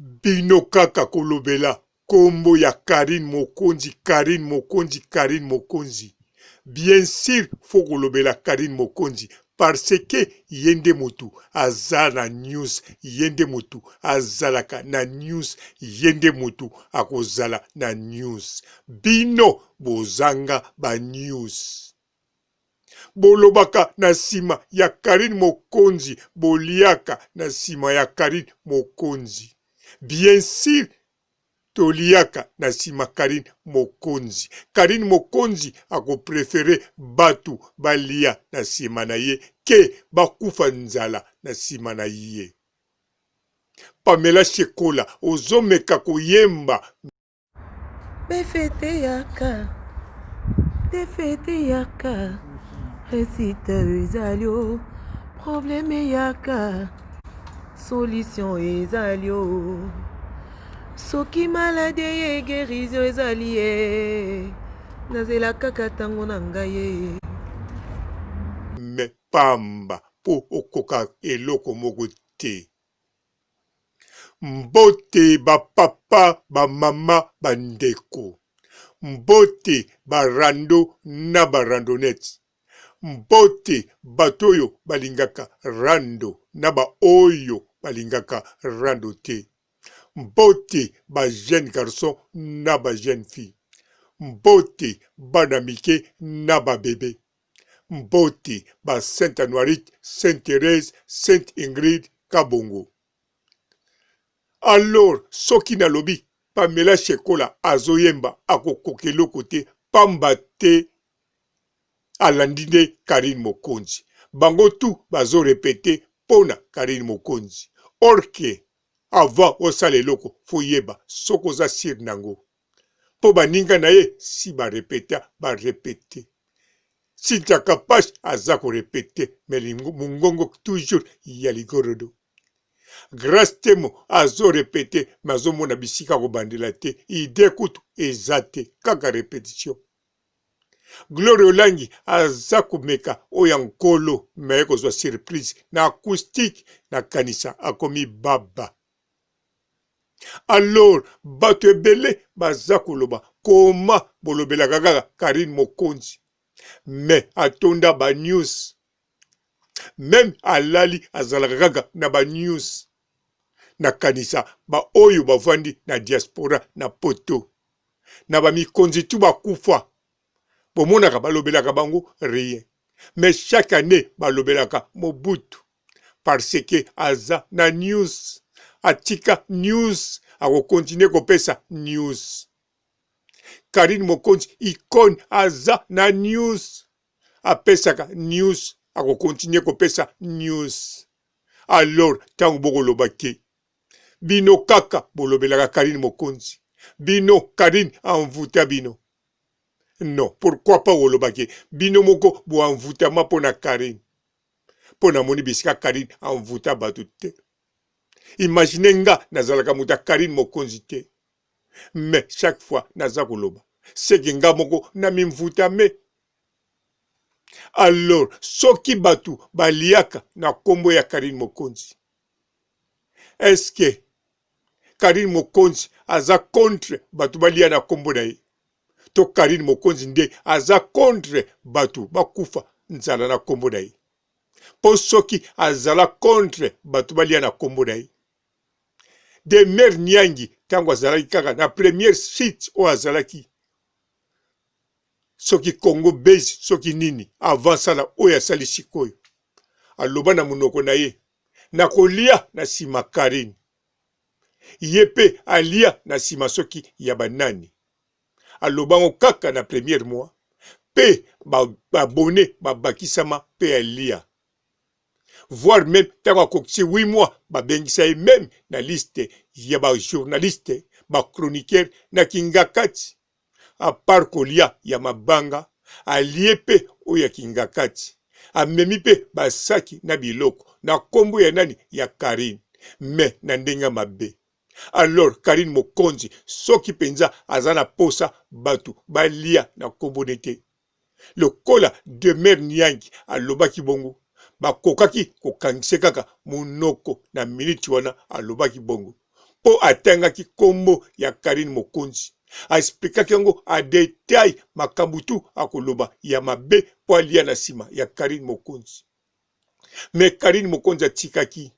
bino kaka kolobela kombo ya Karine Mokonzi, Karine Mokonzi, Karine Mokonzi. Bien sûr, faut kolobela Karine Mokonzi parce que yende motu azala news, yende motu azalaka na news, yende motu akozala na news. Bino bozanga ba news. Bolobaka na sima ya Karine Mokonzi, boliaka na sima ya Karine Mokonzi. Bien sûr, toliaka na sima Karine Mokonzi. Karine Mokonzi ako prefere batu balia na sima na ye ke bakufa nzala na sima na ye. Pamela Shekola ozomeka koyemba. Befete yaka, récite ezalio, problème yaka, solution ezalio. Soki malade ye guérison ezali ye, nazela kaka tango na ngai ye. Me pamba po okoka eloko moko te. Mbote ba papa, ba mama, ba ndeko. Mbote ba rando na ba randonnette. Mbote batoyo balingaka rando na ba oyo balingaka rando te. Mbote ba jeune garçon na ba jeune fille. Mbote bana mike na ba bébé. Mbote ba Sainte Anoirite, Sainte Thérèse, Sainte Ingrid Kabongo. Alors, soki na lobi, Pamela Shekola azoyemba akokokelo kote pamba te alandine Karine Mokonzi. Bango tu bazo répété pona Karine Mokonzi. Orke, avant osale loko, foyeba, soko za sir nango. Po baninga na ye, si ba répété. Si Takapash azako répété, mais mungongo toujours yaligorodo. Grâce temo azo répété, mazo mona bisika ko bandela te, ide kutu ezate, kaka répétition. Glory Olangi azako meka oyankolo, mais kozwa surprise, na acoustique, na kanisa, akomi baba. Alors, bato ebele bazako loba, koma bolobela kaka Karine Mokonzi. Mais atonda ba news. Même alali azalaka kaka na ba news. Na kanisa ba oyo bavandi na diaspora na poto. Na ba mikonzi tu bakufa. Bomonaka balobelaka bango rien. Mais chaque année balobelaka Mobutu. Parce que aza na news. Atika news. Ako continue kopesa news. Karine Mokonzi icône aza na news. Apesaka news. Ako continue kopesa news. Alors, tango boko lobake. Bino kaka bolobelaka Karine Mokonzi. Bino Karine envoûta bino. Non, pourquoi pas olobake. Bino moko bo envoûta ma pona Karine. Pona moni bisika Karine envoûta batute. Imaginez nga nazalaka muta Karine Mokonzi te. Mais chaque fois naza koloba. Seke nga moko na mimvuta me. Alors, soki batu baliaka na kombo ya Karine Mokonzi. Est-ce que Karine Mokonzi aza contre batu balia na kombo na ye? To Karine Mokonzi nde aza contre batu bakufa nzala na kombo na ye? Po soki azala contre batu balia na kombo na ye? De mer nyangi tango azalaki kaka na première site o azalaki. Soki Congo base, soki nini, avant sala oyo asali sikoyo. Aloba na munoko na ye. Na kolia na sima Karine. Yepe alia na sima soki ya banani. Aloba ngo kaka na première mois. Pe babone babakisama pe alia. Voire même, tango akokisi 8 mois, babengisa ye même na liste ya ba journaliste, ba chroniqueur na Kingakati. A part kolia ya mabanga, alie pe oya Kingakati. Amemi pe basaki na biloko, na kombo ya nani ya Karine. Mais na ndenga mabe. Alors Karine Mokonzi, soki penza azana posa batu, balia na kombo nete. Le kola de mer nyangi, alobaki bongo. Bakokaki kokangise kaka munoko na miniti wana alobaki bongo. po atangaki kombo ya Karine Mokonzi. Aexplikaki yango a detail makambo tu akoloba ya mabe po alia na sima ya Karine Mokonzi. Mais Karine Mokonzi atikaki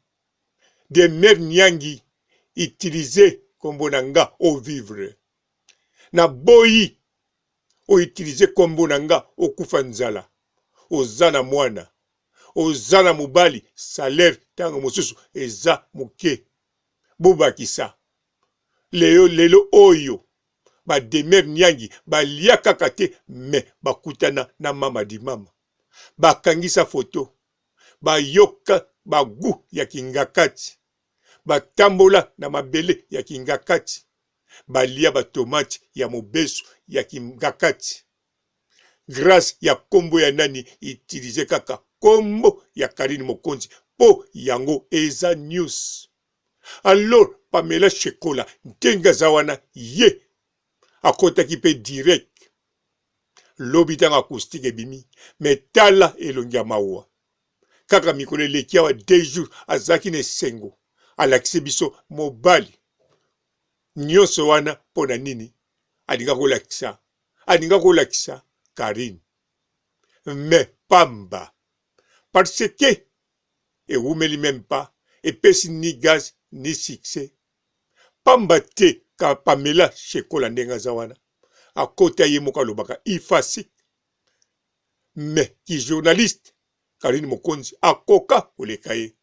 de mer nyangi utiliser kombo na nga au vivre. Na boyi o utiliser kombo na nga okufa nzala. Ozana mwana. Ozana mubali salaire tango mosusu eza muke. Bobakisa. Lelo oyo. Ba demer nyangi balia kaka te me bakutana na mama di mama. Bakangisa foto. Bayoka bagu ya kingakati. Batambola na mabele ya kingakati. Balia batomati ya mobesu ya kingakati. Grâce ya kombo ya nani itilize kaka kombo ya Karine Mokonzi po yango eza news. Alors Pamela Shekola ntenga zawana ye akotaki pe direct lobi tanga acoustique ebimi metala elongi ya mawa kaka mikolo eleki awa 2 jours azaki na esengo alakisi biso mobali nyonso wana mpona nini alinga kolakisa Karine mais pamba parce que ewumeli même pas epesi ni gaz ni succès pamba te ka Pamela Shekola ndenga za wana akota ye moko alobaka ifasi mais ki journaliste Karine Mokonzi akoka koleka ye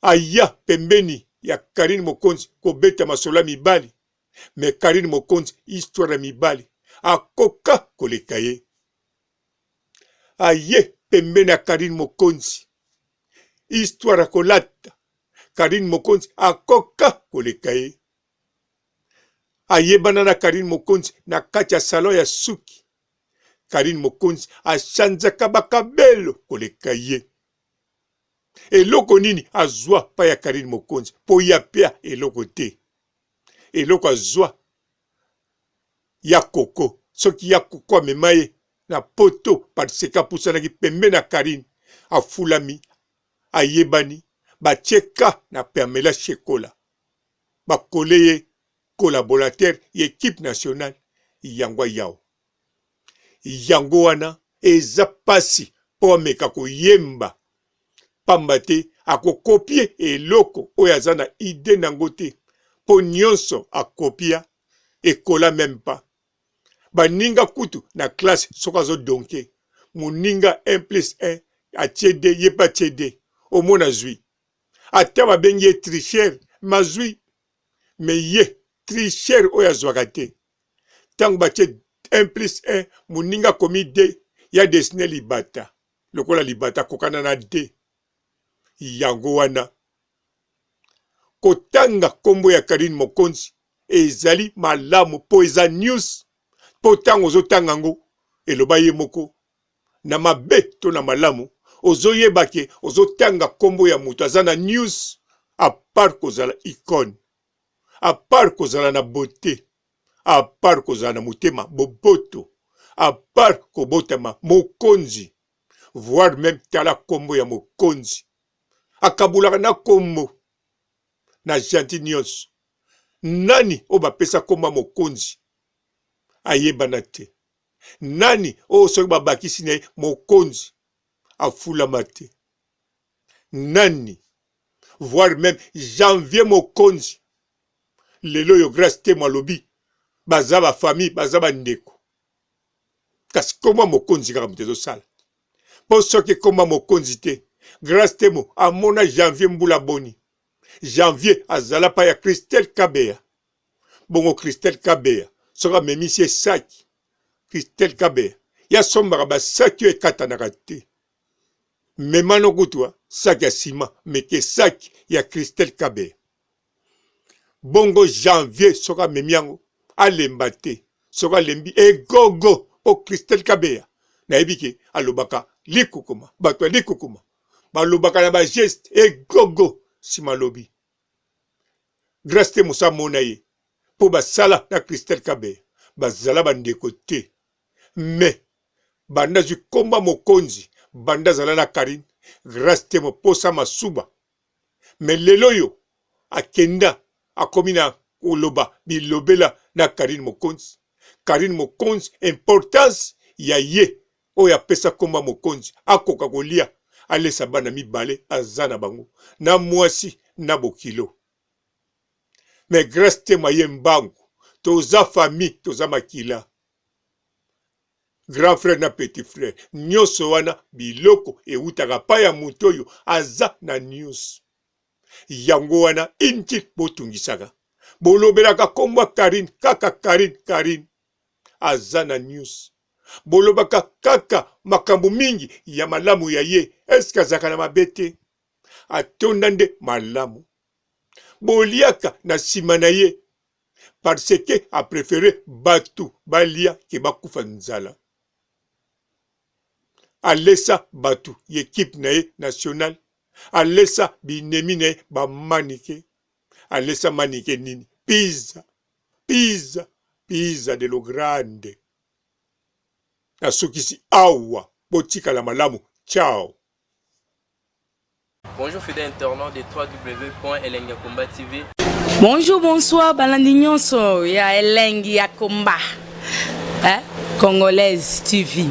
aya pembeni ya Karine Mokonzi kobeta masola mibali mais Karine Mokonzi histoire ya mibali akoka koleka ye aye pembeni ya Karine Mokonzi histoire kolata Karine Mokonzi akoka koleka ye ayebana na Karine Mokonzi na kati ya salon ya suki Karine Mokonzi achanzaka bakabelo koleka ye eloko nini azwa pa ya Karine Mokonzi po ya pia eloko te eloko azwa ya koko soki ya koko amema ye na poto patiseka pusanaki pembe na Karine afulami ayebani bacheka na Pamela Shekola bakole ye collaborateur ya équipe nationale yango yao yango wana eza pasi po ameka koyemba pamba te akokopie eloko oyo aza na ide nango te po nyonso akopia ekola même pas baninga kutu na classe soki azodonke moninga 1+1 atie de ye pa atie de omona zwi ata babengi ye tricher mazwi me ye tricher oyo azwaka te ntango batie 1+1 moninga komi de ya desine libata lokola libata kokana na de yango wana kotanga kombo ya Karine Mokonzi ezali malamu po eza news po tango ozotanga ngo eloba ye moko na mabe to na malamu ozoyebake ozotanga kombo ya moto aza na news a part kozala icône a part kozala na beauté a part kozala na motema boboto a part kobotama mokonzi voire même tala kombo ya mokonzi akabulaka na kombo na gentil nyonso nani o bapesa komba mokonzi ayebana te nani o soki babakisi na ye mokonzi afulama te nani voire même janvier mokonzi lelo yo grâce te malobi baza ba famille baza bandeko kasi komba mokonzi kaka moto ezosala po soki komba mokonzi te grâce te mo amona janvier mbula boni janvier azala pa ya Christelle Kabeya bongo Christelle Kabeya soki amemisi esaki Christelle Kabeya ya sombaka basaki oyo ekatanaka te memano kutwa saki ya nsima meke saki ya Christelle Kabeya bongo janvier soki amemi yango alemba te soki alembi egogo po Christelle Kabeya nayebi ke alobaka likukuma bato ya likukuma balobaka na bageste egogo nsima lobi grâce te mosa mona ye po basala na Christelle Kabeya bazala bandeko te me banda zwi komba mokonzi banda zala na Karine grâce te moposa masuba me lelo yo akenda akomi na koloba bilobela na Karine Mokonzi. Karine Mokonzi importance ya ye oyo apesa komba Mokonzi akoka kolia alesa bana mibale aza na bango na mwasi na bokilo. Me grâce te maye mbangu toza famille toza makila. Grand frère na petit frère nyonso wana biloko eutaka pa ya moto oyo aza na news. Yango wana inti botungisaka bolobelaka komba Karine kaka Karine aza na news. Bolobaka kaka makambo mingi ya malamu ya ye eske azaka na mabete atonda nde malamu. Boliaka na sima na ye parce que a préféré batu balia ke bakufa nzala. Alesa batu l'équipe nae nationale, alesa binemi nae ba manike, alesa manike nini Pisa de lo grande. Asukisi awa botika la malamu. Ciao. Bonjour fidèles internautes de www.elengiakomba TV. Bonjour, bonsoir, balandi nyonso ya Elengi ya Komba. Congolaise TV.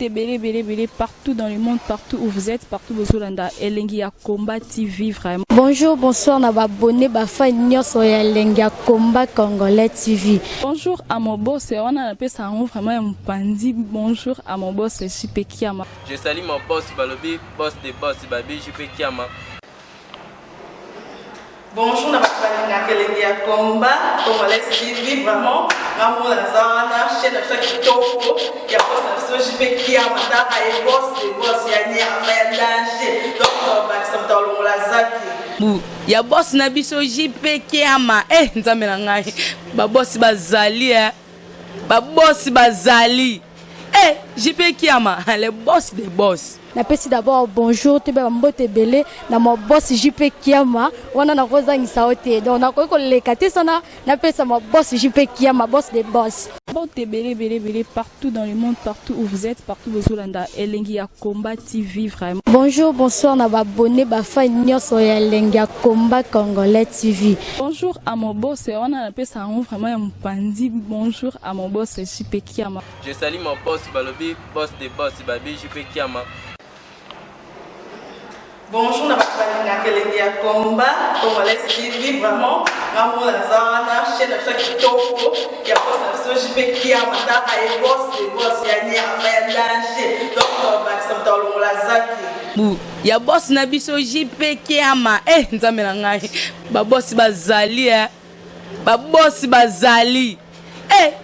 Belé partout dans le monde, partout où vous êtes, partout où vous êtes, Elengi ya Komba TV vraiment. Bonjour, bonsoir, na abonné bafa nyonso ya Elengi ya Komba Congolais TV. Bonjour à mon boss, on a appelé ça vraiment un pandi. Bonjour à mon boss, JP Kiama. Je salue mon boss Balobi, boss des boss Babi, JP Kiama. Bonjour, na Elengi ya Komba Congolais TV vraiment. Ngamo na zana chaîne de chaque topo ya boss na JP Kiama ta ay boss des boss ya ni a danger. Donc ba samta lo la zaki. Ya boss na biso JP Kiama nzambe na ngai ba boss bazali ba boss bazali JP Kiama le boss des boss. Napesi d'abord bonjour te ba mbote belé na mo boss JP Kiama wana na kozangisa ote donc na ko lekate sana napesa mo boss JP Kiama boss des boss. Belé partout dans le monde, partout où vous êtes, partout où vous êtes, Elengi ya Komba TV vraiment. Bonjour, bonsoir, na abonné bafa nyonso ya Elengi ya Komba Congolais TV. Bonjour à mon boss, on a appelé ça vraiment un pandi. Bonjour à mon boss JP Kiama. Je salue mon boss Balobi, boss des boss Babi, JP Kiama. Bonjour, na Elengi ya Komba Congolais TV vraiment. Ngamo na zana chaîne de chaque topo ya boss na JP Kiama ta ay boss des boss ya ni a danger. Donc ba samta lo la zaki. Ya boss na biso JP Kiama nzambe na ngai ba boss bazali ba boss bazali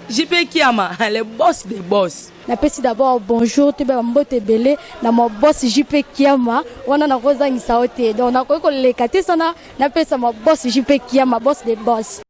JP Kiama le boss des boss. Napesi d'abord bonjour te ba mbote belé na mo boss JP Kiama wana na kozangisa ote donc na ko lekate sana napesa mo boss JP Kiama boss des boss.